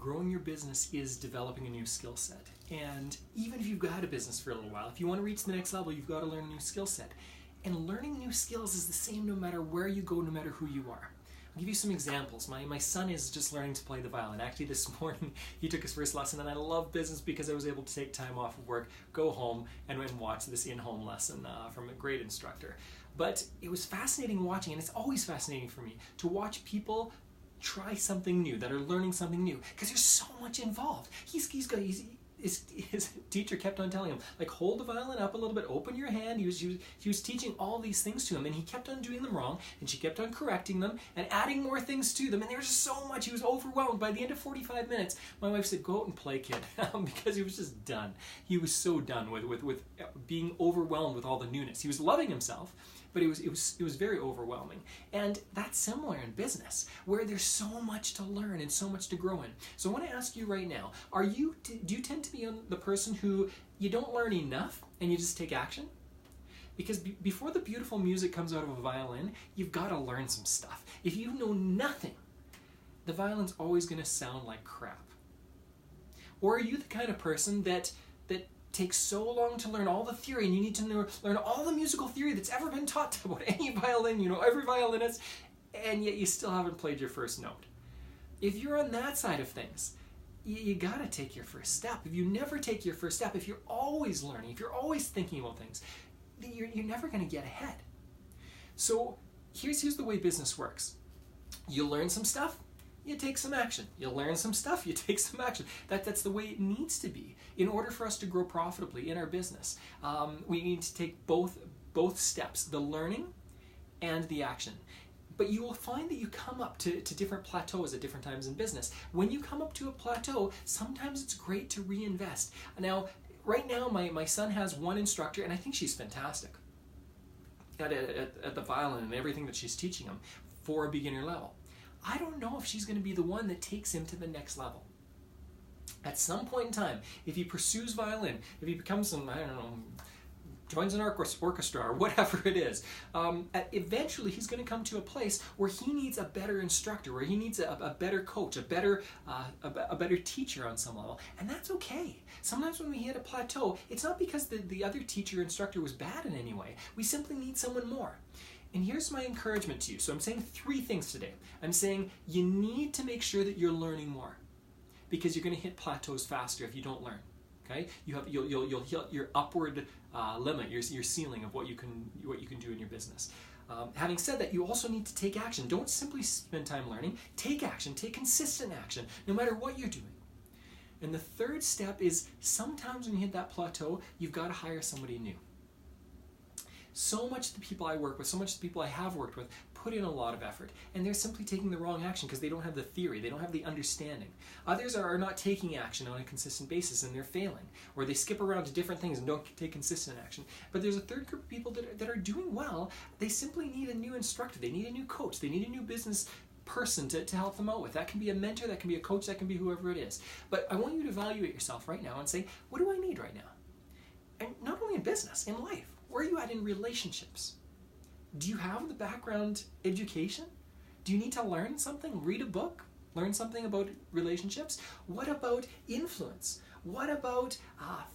growing your business is developing a new skill set. And even if you've got a business for a little while, if you want to reach the next level, you've got to learn a new skill set. And learning new skills is the same no matter where you go, no matter who you are. I'll give you some examples. My son is just learning to play the violin. Actually, this morning he took his first lesson, and I love business because I was able to take time off of work, go home, and watch this in-home lesson from a great instructor. But it was fascinating watching, and it's always fascinating for me to watch people try something new, that are learning something new, because there's so much involved. His teacher kept on telling him, like, hold the violin up a little bit, open your hand. He was teaching all these things to him, and he kept on doing them wrong, and she kept on correcting them and adding more things to them, and there was just so much. He was overwhelmed. By the end of 45 minutes, my wife said, go out and play, kid, because he was just done. He was so done with being overwhelmed with all the newness. He was loving himself, but it was very overwhelming. And that's similar in business, where there's so much to learn and so much to grow in. So I want to ask you right now, do you tend to be the person who you don't learn enough and you just take action? Because before the beautiful music comes out of a violin, you've got to learn some stuff. If you know nothing, the violin's always going to sound like crap. Or are you the kind of person that takes so long to learn all the theory, and you need to learn all the musical theory that's ever been taught about any violin, every violinist, and yet you still haven't played your first note? If you're on that side of things, you gotta take your first step. If you never take your first step, if you're always learning, if you're always thinking about things, you're never gonna get ahead. So here's the way business works. You learn some stuff, you take some action. You learn some stuff, you take some action. That's the way it needs to be. In order for us to grow profitably in our business, we need to take both steps, the learning and the action. But you will find that you come up to different plateaus at different times in business. When you come up to a plateau, sometimes it's great to reinvest. Now, right now, my son has one instructor, and I think she's fantastic at the violin and everything that she's teaching him for a beginner level. I don't know if she's going to be the one that takes him to the next level. At some point in time, if he pursues violin, if he becomes joins an orchestra or whatever it is, eventually he's going to come to a place where he needs a better instructor, where he needs a better coach, a better teacher on some level, and that's okay. Sometimes when we hit a plateau, it's not because the other teacher or instructor was bad in any way. We simply need someone more. And here's my encouragement to you. So I'm saying 3 things today. I'm saying you need to make sure that you're learning more, because you're going to hit plateaus faster if you don't learn. Okay? You'll hit your upward limit, your ceiling of what you can do in your business. Having said that, you also need to take action. Don't simply spend time learning. Take action. Take consistent action, no matter what you're doing. And the third step is sometimes when you hit that plateau, you've got to hire somebody new. So much of the people I work with, so much of the people I have worked with, put in a lot of effort, and they're simply taking the wrong action because they don't have the theory, they don't have the understanding. Others are not taking action on a consistent basis and they're failing, or they skip around to different things and don't take consistent action. But there's a third group of people that are doing well. They simply need a new instructor, they need a new coach, they need a new business person to help them out with. That can be a mentor, that can be a coach, that can be whoever it is. But I want you to evaluate yourself right now and say, what do I need right now? And not only in business, in life. Where are you at in relationships? Do you have the background education? Do you need to learn something? Read a book? Learn something about relationships? What about influence? What about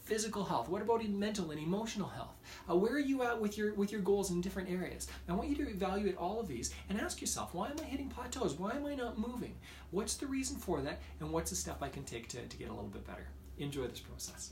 physical health? What about mental and emotional health? Where are you at with your goals in different areas? I want you to evaluate all of these and ask yourself, why am I hitting plateaus? Why am I not moving? What's the reason for that? And what's the step I can take to get a little bit better? Enjoy this process.